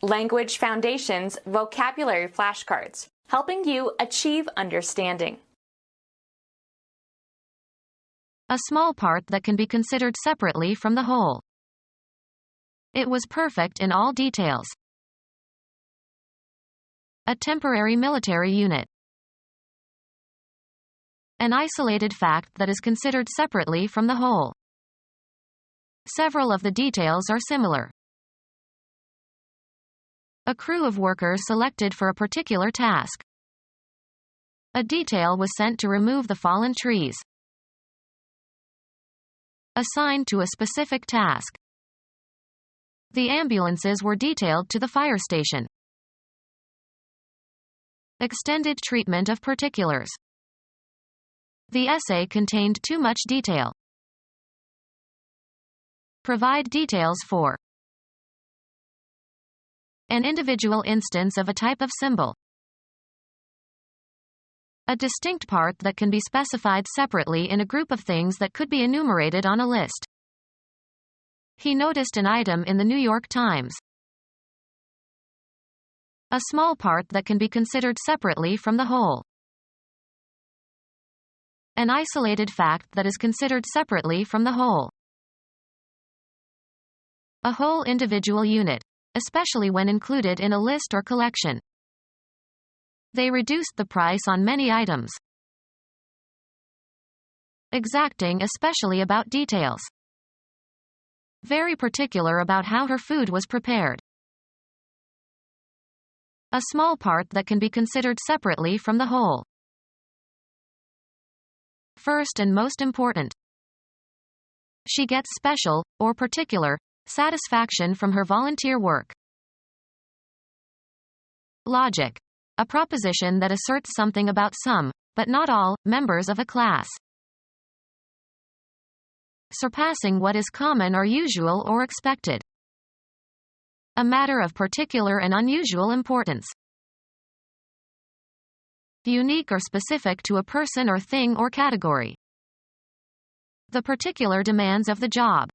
Language Foundations Vocabulary Flashcards, helping you achieve understanding. A small part that can be considered separately from the whole. It was perfect in all details. A temporary military unit. An isolated fact that is considered separately from the whole. Several of the details are similar. A crew of workers selected for a particular task. A detail was sent to remove the fallen trees. Assigned to a specific task. The ambulances were detailed to the fire station. Extended treatment of particulars. The essay contained too much detail. Provide details for. An individual instance of a type of symbol. A distinct part that can be specified separately in a group of things that could be enumerated on a list. He noticed an item in the New York Times. A small part that can be considered separately from the whole. An isolated fact that is considered separately from the whole. A whole individual unit, especially when included in a list or collection. They reduced the price on many items. Exacting especially about details. Very particular about how her food was prepared. A small part that can be considered separately from the whole. First and most important. She gets special, or particular, satisfaction from her volunteer work. Logic. A proposition that asserts something about some, but not all, members of a class. Surpassing what is common or usual or expected. A matter of particular and unusual importance. Unique or specific to a person or thing or category. The particular demands of the job.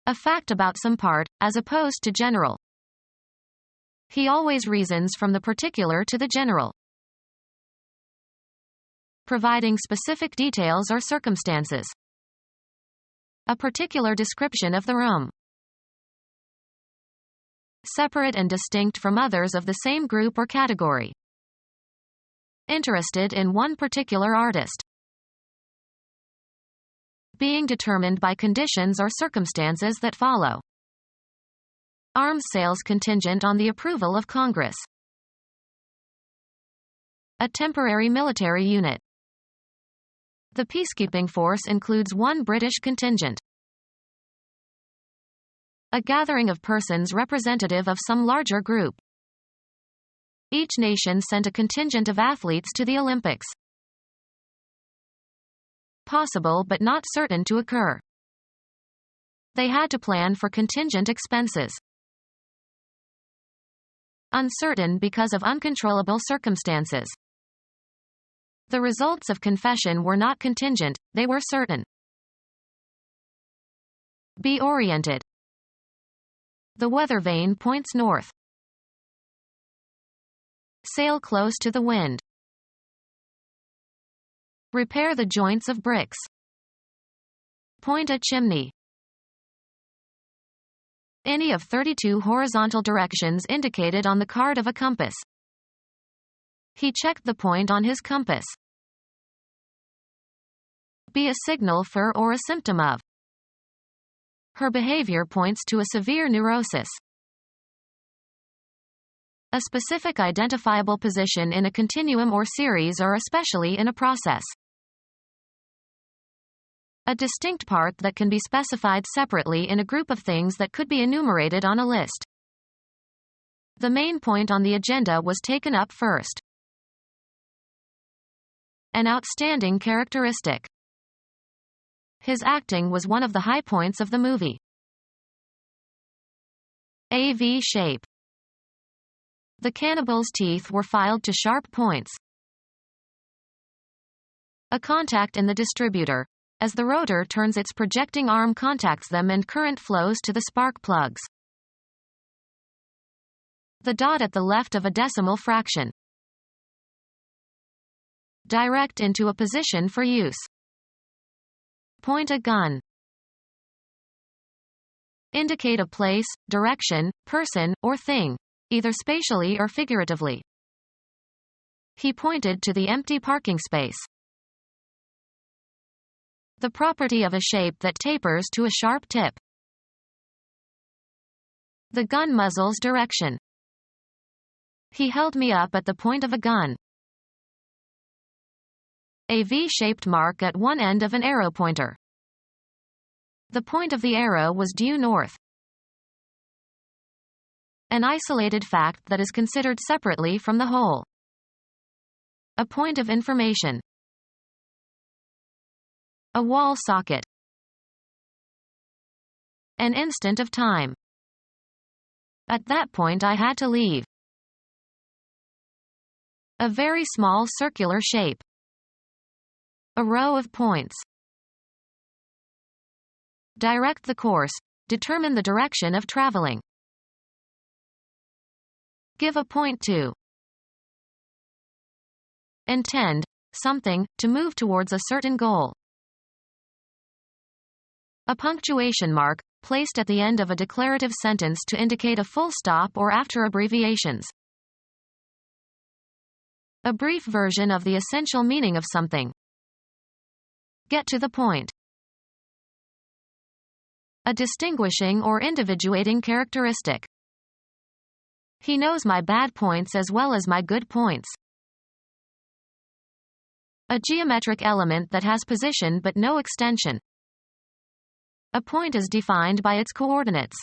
A fact about some part, as opposed to general. He always reasons from the particular to the general. Providing specific details or circumstances. A particular description of the room. Separate and distinct from others of the same group or category. Interested in one particular artist. Being determined by conditions or circumstances that follow. Arms sales contingent on the approval of Congress. A temporary military unit. The peacekeeping force includes one British contingent. A gathering of persons representative of some larger group. Each nation sent a contingent of athletes to the Olympics. Possible but not certain to occur. They had to plan for contingent expenses. Uncertain because of uncontrollable circumstances. The results of confession were not contingent, they were certain. Be oriented. The weather vane points north. Sail close to the wind. Repair the joints of bricks. Point a chimney. Any of 32 horizontal directions indicated on the card of a compass. He checked the point on his compass. Be a signal for or a symptom of. Her behavior points to a severe neurosis. A specific identifiable position in a continuum or series or especially in a process. A distinct part that can be specified separately in a group of things that could be enumerated on a list. The main point on the agenda was taken up first. An outstanding characteristic. His acting was one of the high points of the movie. A V shape. The cannibal's teeth were filed to sharp points. A contact in the distributor. As the rotor turns, its projecting arm contacts them and current flows to the spark plugs. The dot at the left of a decimal fraction. Direct into a position for use. Point a gun. Indicate a place, direction, person, or thing, either spatially or figuratively. He pointed to the empty parking space. The property of a shape that tapers to a sharp tip. The gun muzzle's direction. He held me up at the point of a gun. A V-shaped mark at one end of an arrow pointer. The point of the arrow was due north. An isolated fact that is considered separately from the whole. A point of information. A wall socket. An instant of time. At that point I had to leave. A very small circular shape. A row of points. Direct the course. Determine the direction of traveling. Give a point to. Intend something, to move towards a certain goal. A punctuation mark, placed at the end of a declarative sentence to indicate a full stop or after abbreviations. A brief version of the essential meaning of something. Get to the point. A distinguishing or individuating characteristic. He knows my bad points as well as my good points. A geometric element that has position but no extension. A point is defined by its coordinates.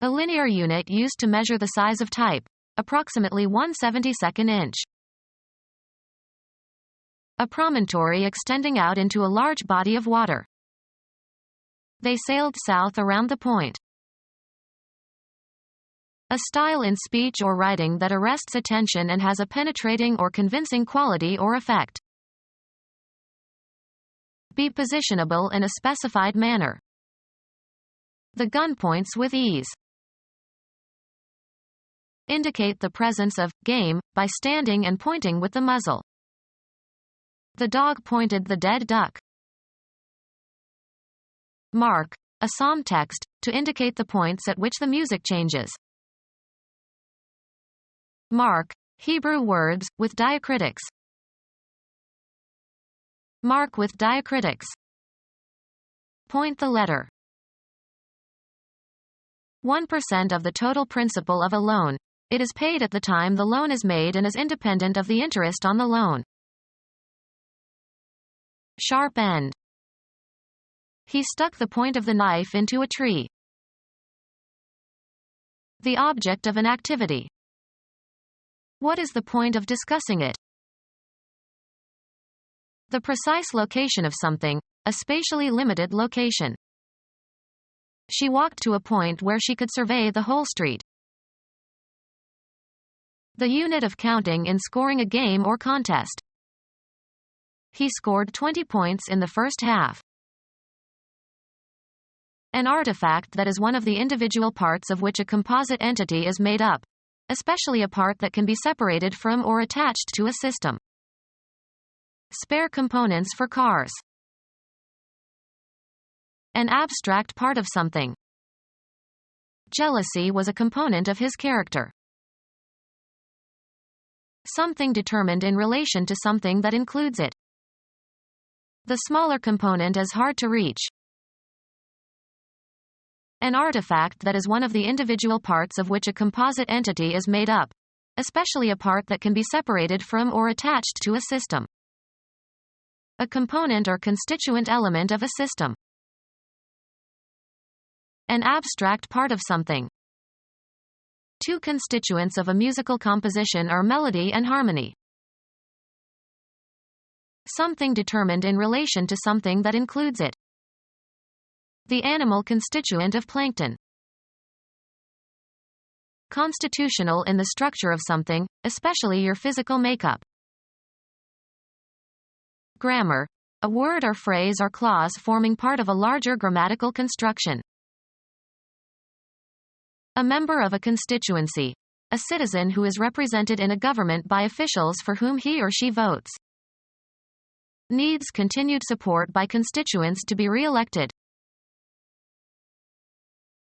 A linear unit used to measure the size of type, approximately 1/72 inch. A promontory extending out into a large body of water. They sailed south around the point. A style in speech or writing that arrests attention and has a penetrating or convincing quality or effect. Be positionable in a specified manner. The gun points with ease. Indicate the presence of game by standing and pointing with the muzzle. The dog pointed the dead duck. Mark, a psalm text, to indicate the points at which the music changes. Mark, Hebrew words, with diacritics. Mark with diacritics. Point the letter. 1% of the total principal of a loan. It is paid at the time the loan is made and is independent of the interest on the loan. Sharp end. He stuck the point of the knife into a tree. The object of an activity. What is the point of discussing it? The precise location of something, a spatially limited location. She walked to a point where she could survey the whole street. The unit of counting in scoring a game or contest. He scored 20 points in the first half. An artifact that is one of the individual parts of which a composite entity is made up, especially a part that can be separated from or attached to a system. Spare components for cars. An abstract part of something. Jealousy was a component of his character. Something determined in relation to something that includes it. The smaller component is hard to reach. An artifact that is one of the individual parts of which a composite entity is made up, especially a part that can be separated from or attached to a system. A component or constituent element of a system. An abstract part of something. Two constituents of a musical composition are melody and harmony. Something determined in relation to something that includes it. The animal constituent of plankton. Constitutional in the structure of something, especially your physical makeup. Grammar. A word or phrase or clause forming part of a larger grammatical construction. A member of a constituency. A citizen who is represented in a government by officials for whom he or she votes. Needs continued support by constituents to be re-elected.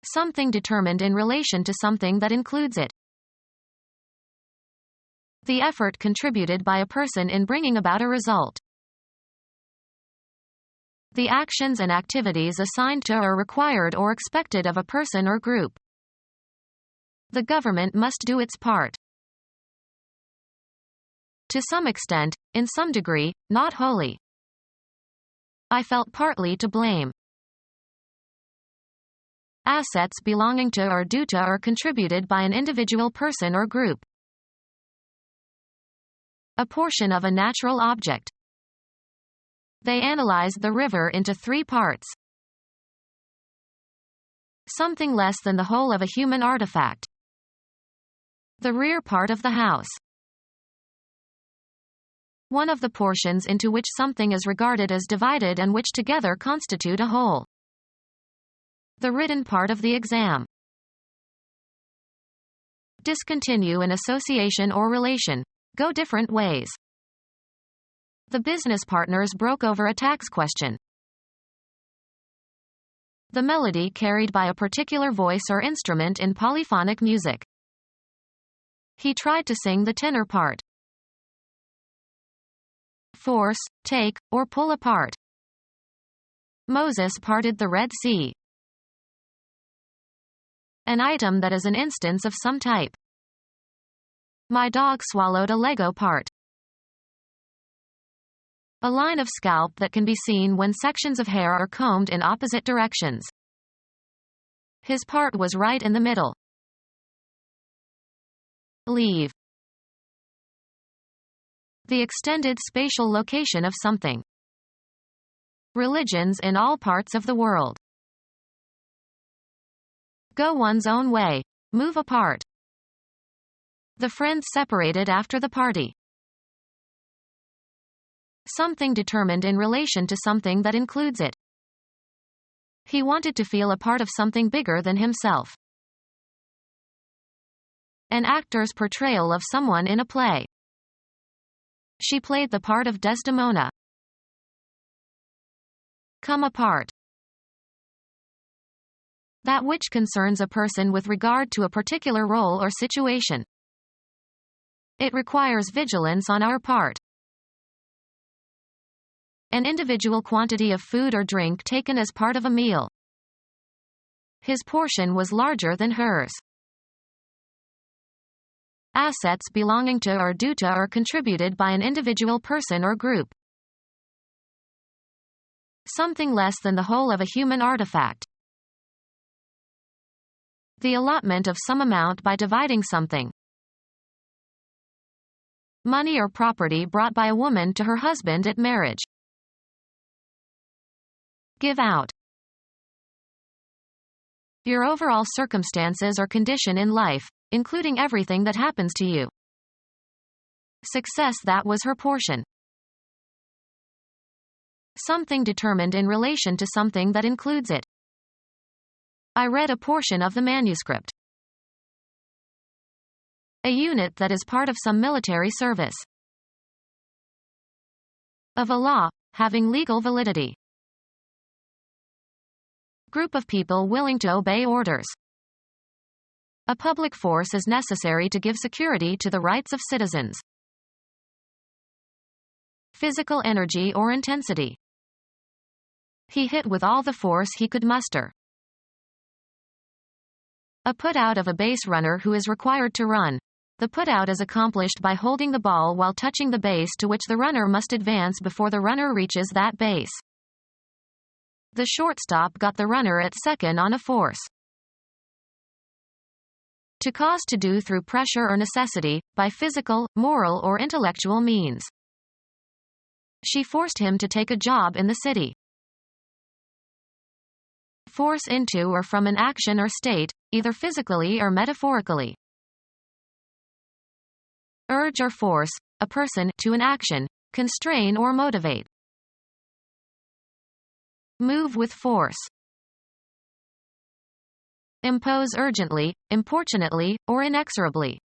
Something determined in relation to something that includes it. The effort contributed by a person in bringing about a result. The actions and activities assigned to or required or expected of a person or group. The government must do its part. To some extent, in some degree, not wholly. I felt partly to blame. Assets belonging to or due to or contributed by an individual person or group. A portion of a natural object. They analyzed the river into 3 parts. Something less than the whole of a human artifact. The rear part of the house. One of the portions into which something is regarded as divided and which together constitute a whole. The written part of the exam. Discontinue an association or relation. Go different ways. The business partners broke over a tax question. The melody carried by a particular voice or instrument in polyphonic music. He tried to sing the tenor part. Force, take, or pull apart. Moses parted the Red Sea. An item that is an instance of some type. My dog swallowed a Lego part. A line of scalp that can be seen when sections of hair are combed in opposite directions. His part was right in the middle. Leave. The extended spatial location of something. Religions in all parts of the world. Go one's own way. Move apart. The friends separated after the party. Something determined in relation to something that includes it. He wanted to feel a part of something bigger than himself. An actor's portrayal of someone in a play. She played the part of Desdemona. Come apart. That which concerns a person with regard to a particular role or situation. It requires vigilance on our part. An individual quantity of food or drink taken as part of a meal. His portion was larger than hers. Assets belonging to or due to or contributed by an individual person or group. Something less than the whole of a human artifact. The allotment of some amount by dividing something. Money or property brought by a woman to her husband at marriage. Give out. Your overall circumstances or condition in life, including everything that happens to you. Success that was her portion. Something determined in relation to something that includes it. I read a portion of the manuscript. A unit that is part of some military service. Of a law, having legal validity. Group of people willing to obey orders. A public force is necessary to give security to the rights of citizens. Physical energy or intensity. He hit with all the force he could muster. A put-out of a base runner who is required to run. The put-out is accomplished by holding the ball while touching the base to which the runner must advance before the runner reaches that base. The shortstop got the runner at second on a force. To cause to do through pressure or necessity, by physical, moral or intellectual means. She forced him to take a job in the city. Force into or from an action or state, either physically or metaphorically. Urge or force, a person, to an action, constrain or motivate. Move with force. impose urgently, importunately, or inexorably.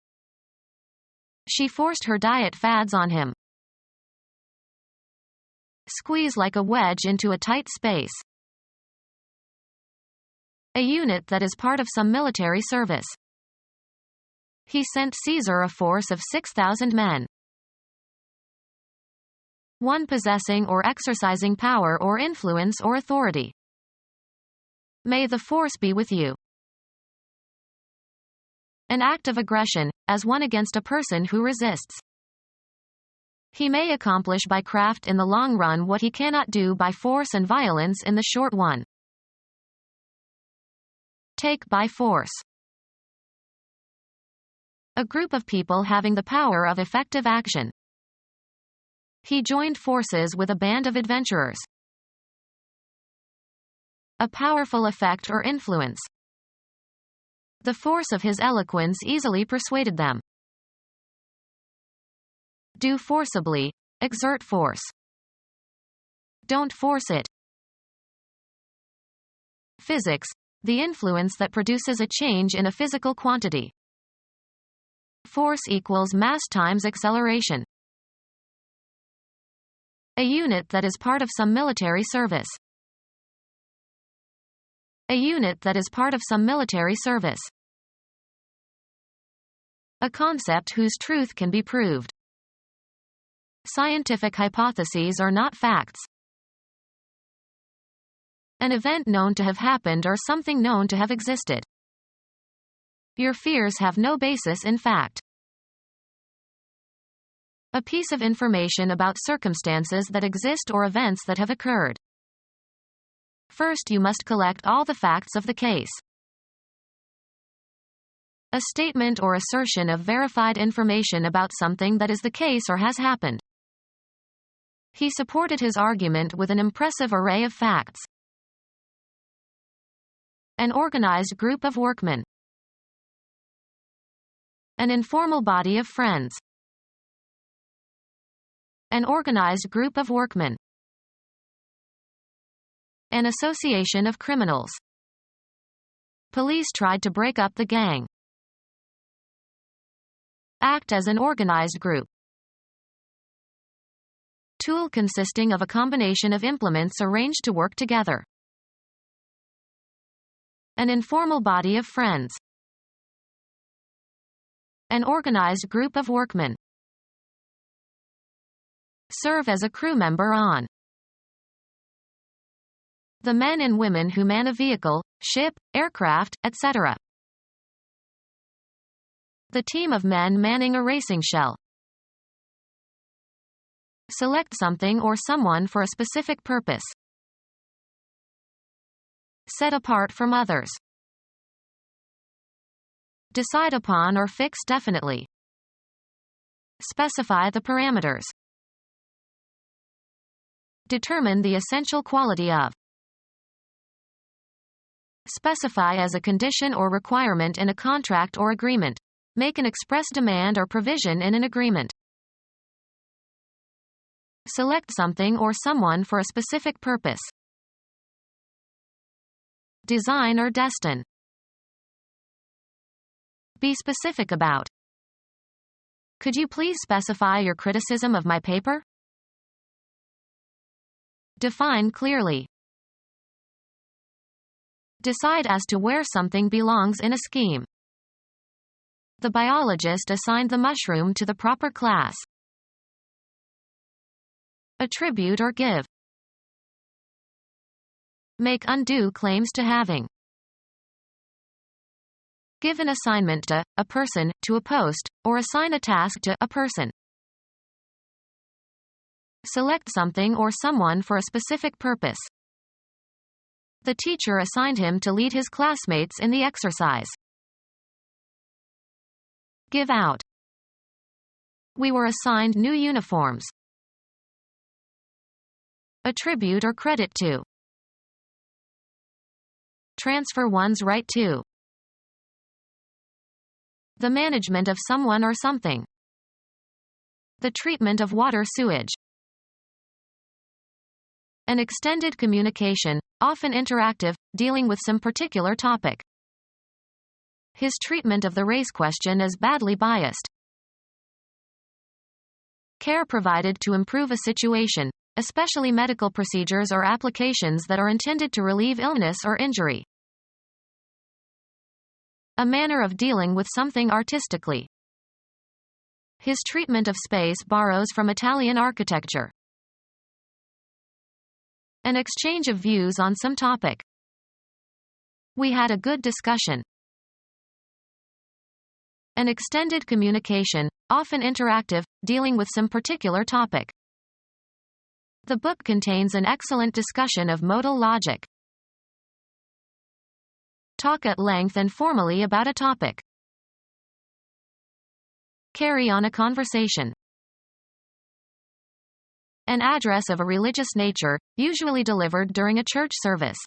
She forced her diet fads on him. Squeeze like a wedge into a tight space. A unit that is part of some military service. He sent Caesar a force of 6,000 men. One possessing or exercising power or influence or authority. May the force be with you. An act of aggression, as one against a person who resists. He may accomplish by craft in the long run what he cannot do by force and violence in the short one. Take by force. A group of people having the power of effective action. He joined forces with a band of adventurers. A powerful effect or influence. The force of his eloquence easily persuaded them. Do forcibly, exert force. Don't force it. Physics, the influence that produces a change in a physical quantity. Force equals mass times acceleration. A unit that is part of some military service. A unit that is part of some military service. A concept whose truth can be proved. Scientific hypotheses are not facts. An event known to have happened or something known to have existed. Your fears have no basis in fact. A piece of information about circumstances that exist or events that have occurred. First you must collect all the facts of the case. A statement or assertion of verified information about something that is the case or has happened. He supported his argument with an impressive array of facts. An organized group of workmen. An informal body of friends. An organized group of workmen. An association of criminals. Police tried to break up the gang. Act as an organized group. Tool consisting of a combination of implements arranged to work together. An informal body of friends. An organized group of workmen. Serve as a crew member on. The men and women who man a vehicle, ship, aircraft, etc. The team of men manning a racing shell. Select something or someone for a specific purpose. Set apart from others. Decide upon or fix definitely. Specify the parameters. Determine the essential quality of. Specify as a condition or requirement in a contract or agreement. Make an express demand or provision in an agreement. Select something or someone for a specific purpose. Design or destine. Be specific about. Could you please specify your criticism of my paper? Define clearly. Decide as to where something belongs in a scheme. The biologist assigned the mushroom to the proper class. Attribute or give. Make undue claims to having. Give an assignment to a person, to a post, or assign a task to a person. Select something or someone for a specific purpose. The teacher assigned him to lead his classmates in the exercise. Give out. We were assigned new uniforms. Attribute or credit to. Transfer one's right to. The management of someone or something. The treatment of water sewage. An extended communication, often interactive, dealing with some particular topic. His treatment of the race question is badly biased. Care provided to improve a situation, especially medical procedures or applications that are intended to relieve illness or injury. A manner of dealing with something artistically. His treatment of space borrows from Italian architecture. An exchange of views on some topic. We had a good discussion. An extended communication, often interactive, dealing with some particular topic. The book contains an excellent discussion of modal logic. Talk at length and formally about a topic. Carry on a conversation. An address of a religious nature, usually delivered during a church service.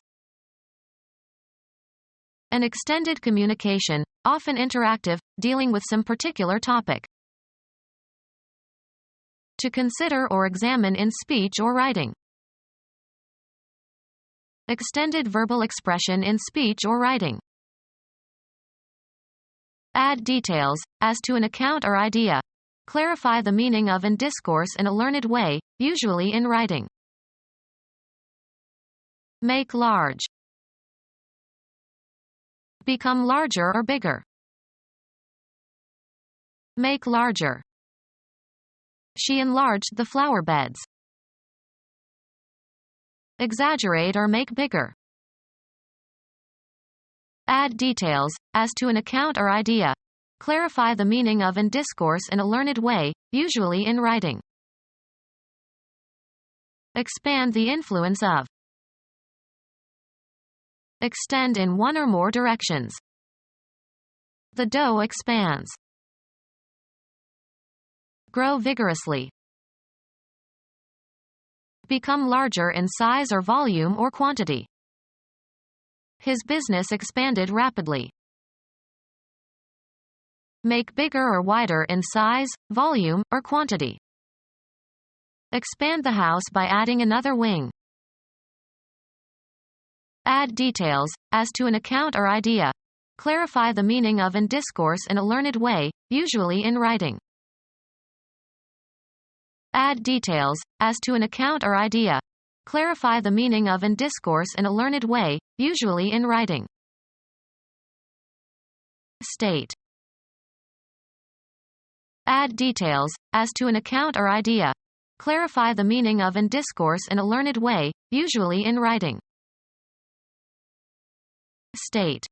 An extended communication, often interactive, dealing with some particular topic. To consider or examine in speech or writing. Extended verbal expression in speech or writing. Add details, as to an account or idea. Clarify the meaning of and discourse in a learned way, usually in writing. Make large. Become larger or bigger. Make larger. She enlarged the flower beds. Exaggerate or make bigger. Add details, as to an account or idea. Clarify the meaning of and discourse in a learned way, usually in writing. Expand the influence of. Extend in one or more directions. The dough expands. Grow vigorously. Become larger in size or volume or quantity. His business expanded rapidly. Make bigger or wider in size, volume, or quantity. Expand the house by adding another wing. Add details, as to an account or idea. Clarify the meaning of and discourse in a learned way, usually in writing. Add details, as to an account or idea. Clarify the meaning of and discourse in a learned way, usually in writing. State. Add details, as to an account or idea. Clarify the meaning of and discourse in a learned way, usually in writing. State.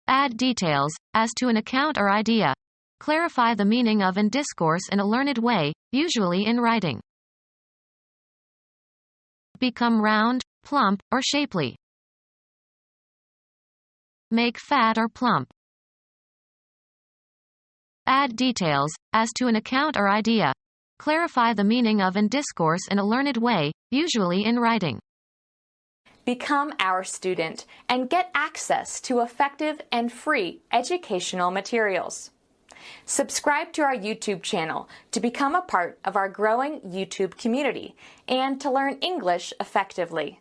Add details, as to an account or idea. Clarify the meaning of and discourse in a learned way, usually in writing. Become round, plump, or shapely. Make fat or plump. Add details, as to an account or idea. Clarify the meaning of and discourse in a learned way, usually in writing. Become our student and get access to effective and free educational materials. Subscribe to our YouTube channel to become a part of our growing YouTube community and to learn English effectively.